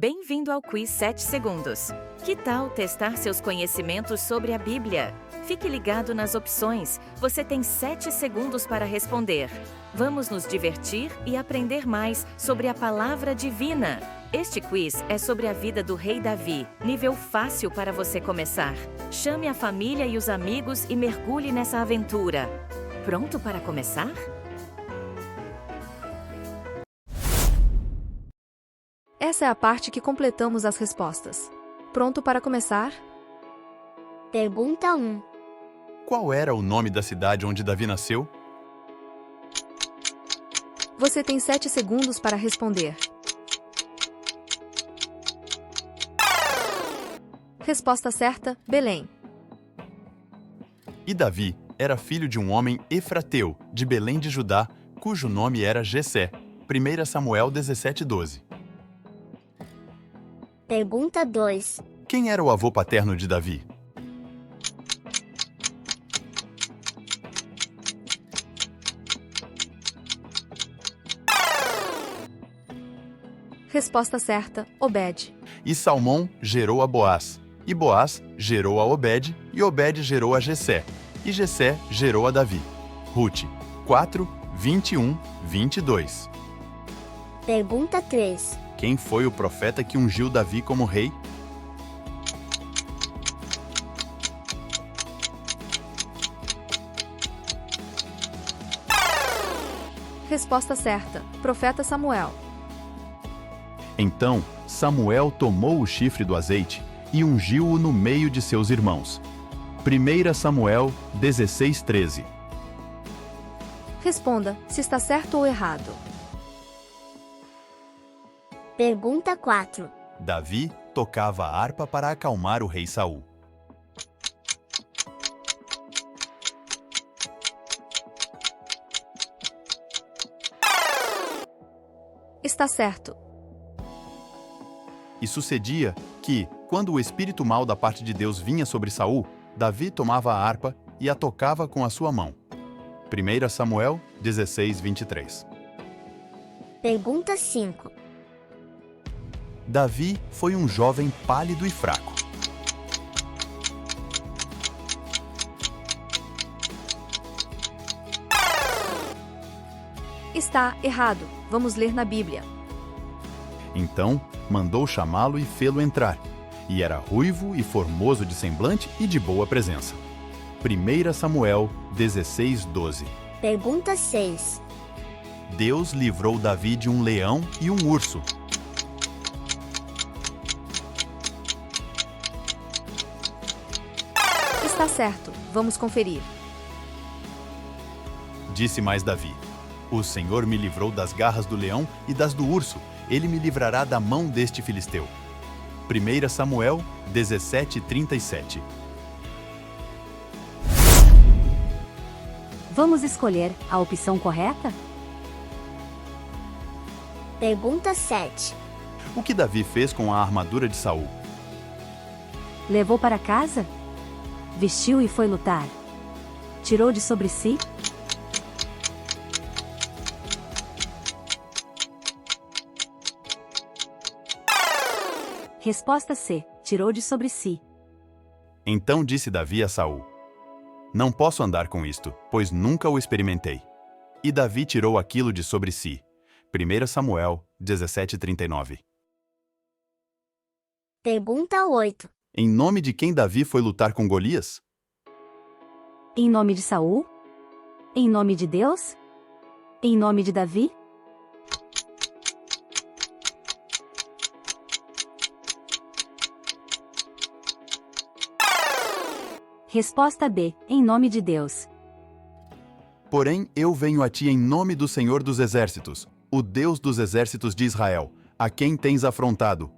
Bem-vindo ao Quiz 7 Segundos. Que tal testar seus conhecimentos sobre a Bíblia? Fique ligado nas opções. Você tem 7 segundos para responder. Vamos nos divertir e aprender mais sobre a palavra divina. Este quiz é sobre a vida do rei Davi, nível fácil para você começar. Chame a família e os amigos e mergulhe nessa aventura. Pronto para começar? Essa é a parte que completamos as respostas. Pronto para começar? Pergunta 1. Qual era o nome da cidade onde Davi nasceu? Você tem 7 segundos para responder. Resposta certa, Belém. E Davi era filho de um homem efrateu, de Belém de Judá, cujo nome era Jessé. 1 Samuel 17:12. Pergunta 2. Quem era o avô paterno de Davi? Resposta certa, Obed. E Salmão gerou a Boaz. E Boaz gerou a Obed, e Obed gerou a Jessé. E Jessé gerou a Davi. Rute 4, 21, 22. Pergunta 3. Quem foi o profeta que ungiu Davi como rei? Resposta certa, Profeta Samuel. Então Samuel tomou o chifre do azeite e ungiu-o no meio de seus irmãos. 1 Samuel 16:13. Responda se está certo ou errado. Pergunta 4. Davi tocava a harpa para acalmar o rei Saul. Está certo. E sucedia que, quando o espírito mau da parte de Deus vinha sobre Saul, Davi tomava a harpa e a tocava com a sua mão. 1 Samuel 16:23. Pergunta 5. Davi foi um jovem pálido e fraco. Está errado. Vamos ler na Bíblia. Então mandou chamá-lo e fê-lo entrar. E era ruivo e formoso de semblante e de boa presença. 1 Samuel 16:12. Pergunta 6. Deus livrou Davi de um leão e um urso. Está certo. Vamos conferir. Disse mais Davi: O Senhor me livrou das garras do leão e das do urso. Ele me livrará da mão deste filisteu. 1 Samuel 17:37. Vamos escolher a opção correta? Pergunta 7. O que Davi fez com a armadura de Saul? Levou para casa? Vestiu e foi lutar? Tirou de sobre si? Resposta C. Tirou de sobre si. Então disse Davi a Saul: Não posso andar com isto, pois nunca o experimentei. E Davi tirou aquilo de sobre si. 1 Samuel 17:39. Pergunta 8. Em nome de quem Davi foi lutar com Golias? Em nome de Saul? Em nome de Deus? Em nome de Davi? Resposta B. Em nome de Deus. Porém, eu venho a ti em nome do Senhor dos Exércitos, o Deus dos exércitos de Israel, a quem tens afrontado.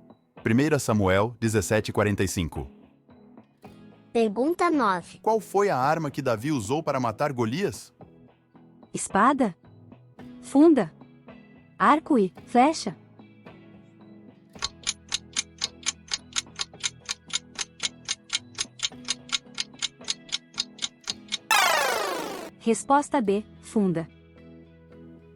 1 Samuel 17:45. Pergunta 9. Qual foi a arma que Davi usou para matar Golias? Espada? Funda? Arco e flecha? Resposta B. Funda.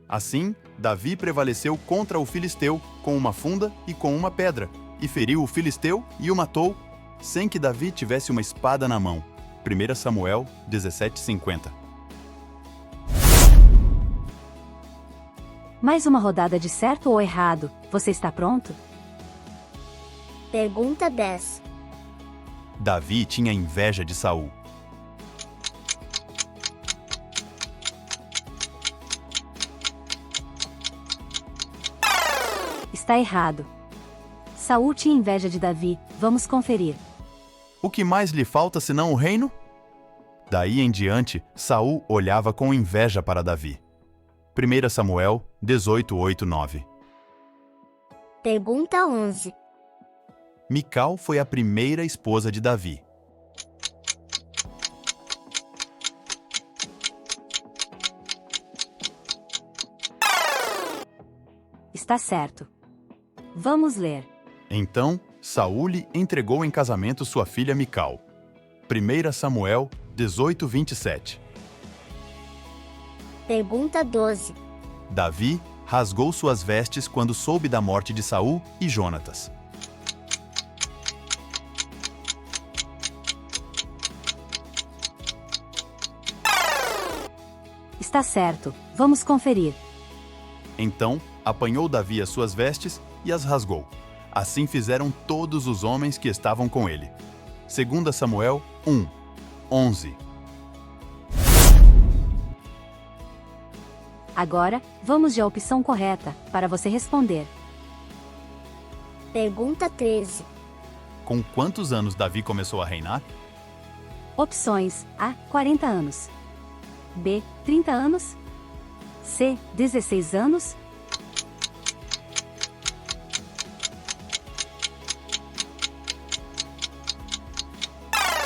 Assim, Davi prevaleceu contra o filisteu com uma funda e com uma pedra, e feriu o filisteu e o matou, sem que Davi tivesse uma espada na mão. 1 Samuel 17:50. Mais uma rodada de certo ou errado, você está pronto? Pergunta 10. Davi tinha inveja de Saul. Está errado. Saul tinha inveja de Davi, vamos conferir. O que mais lhe falta senão o reino? Daí em diante, Saul olhava com inveja para Davi. 1 Samuel 18:8-9. Pergunta 11. Mical foi a primeira esposa de Davi. Está certo. Vamos ler. Então, Saul lhe entregou em casamento sua filha Mical. 1 Samuel 18:27. Pergunta 12. Davi rasgou suas vestes quando soube da morte de Saul e Jonatas. Está certo, vamos conferir. Então, apanhou Davi as suas vestes e as rasgou. Assim fizeram todos os homens que estavam com ele. 2 Samuel 1:11. Agora, vamos de a opção correta, para você responder. Pergunta 13. Com quantos anos Davi começou a reinar? Opções: A. 40 anos. B. 30 anos. C. 16 anos.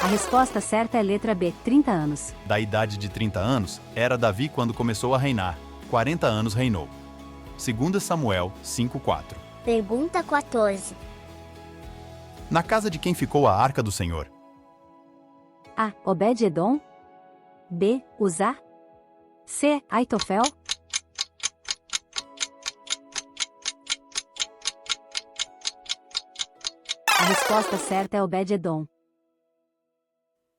A resposta certa é a letra B, 30 anos. Da idade de 30 anos, era Davi quando começou a reinar. 40 anos reinou. 2 Samuel 5:4. Pergunta 14. Na casa de quem ficou a arca do Senhor? A. Obed-edom. B. Uzá. C. Aitofel. A resposta certa é Obed-edom.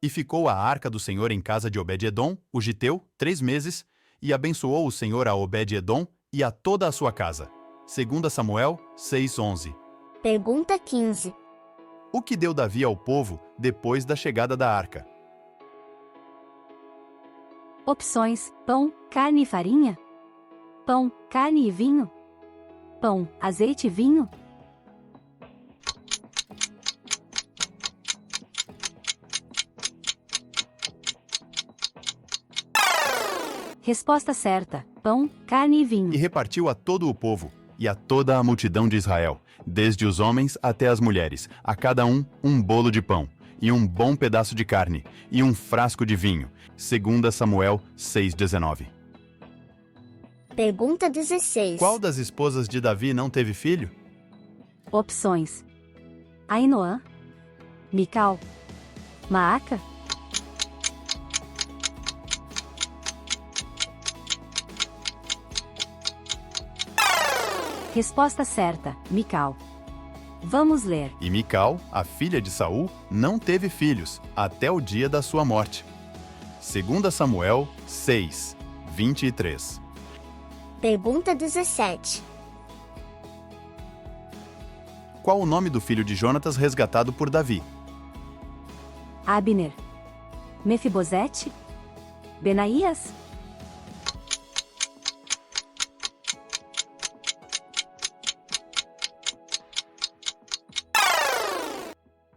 E ficou a arca do Senhor em casa de Obed-edom, o giteu, 3 meses, e abençoou o Senhor a Obed-edom e a toda a sua casa. 2 Samuel 6:11. Pergunta 15. O que deu Davi ao povo depois da chegada da arca? Opções: pão, carne e farinha. Pão, carne e vinho. Pão, azeite e vinho. Resposta certa: pão, carne e vinho. E repartiu a todo o povo, e a toda a multidão de Israel, desde os homens até as mulheres, a cada um bolo de pão, e um bom pedaço de carne, e um frasco de vinho. 2 Samuel 6:19. Pergunta 16. Qual das esposas de Davi não teve filho? Opções: Ainoã, Mical, Maaca. Resposta certa: Mical. Vamos ler. E Mical, a filha de Saul, não teve filhos, até o dia da sua morte. 2 Samuel 6:23. Pergunta 17. Qual o nome do filho de Jonatas resgatado por Davi? Abner, Mefibosete, Benaías.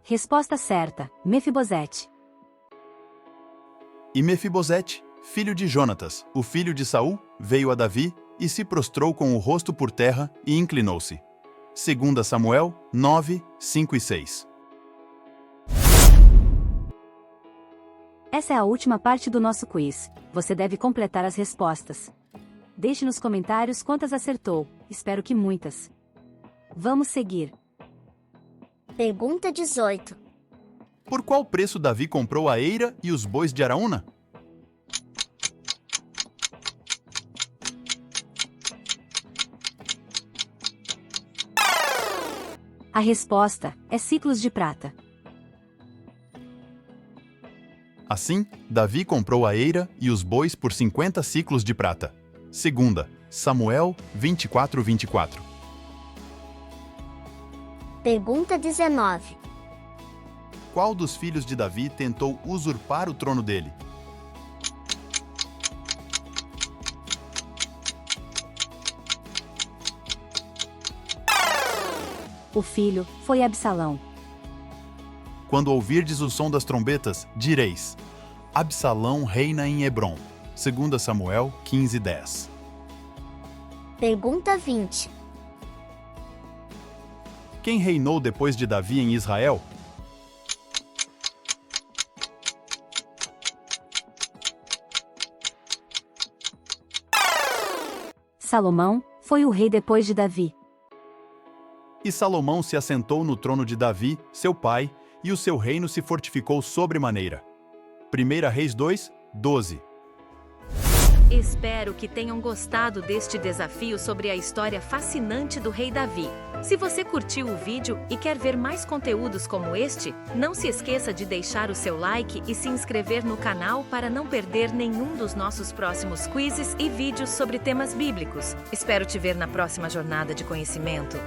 Resposta certa: Mefibosete. E Mefibosete, filho de Jonatas, o filho de Saul, veio a Davi e se prostrou com o rosto por terra e inclinou-se. 2 Samuel 9:5-6. Essa é a última parte do nosso quiz. Você deve completar as respostas. Deixe nos comentários quantas acertou. Espero que muitas. Vamos seguir. Pergunta 18. Por qual preço Davi comprou a eira e os bois de Araúna? A resposta é ciclos de prata. Assim, Davi comprou a eira e os bois por 50 ciclos de prata. Segunda, Samuel 24:24. Pergunta 19. Qual dos filhos de Davi tentou usurpar o trono dele? O filho foi Absalão. Quando ouvirdes o som das trombetas, direis: Absalão reina em Hebrom. 2 Samuel 15:10. Pergunta 20. Quem reinou depois de Davi em Israel? Salomão foi o rei depois de Davi. E Salomão se assentou no trono de Davi, seu pai, e o seu reino se fortificou sobremaneira. 1 Reis 2:12. Espero que tenham gostado deste desafio sobre a história fascinante do rei Davi. Se você curtiu o vídeo e quer ver mais conteúdos como este, não se esqueça de deixar o seu like e se inscrever no canal para não perder nenhum dos nossos próximos quizzes e vídeos sobre temas bíblicos. Espero te ver na próxima jornada de conhecimento.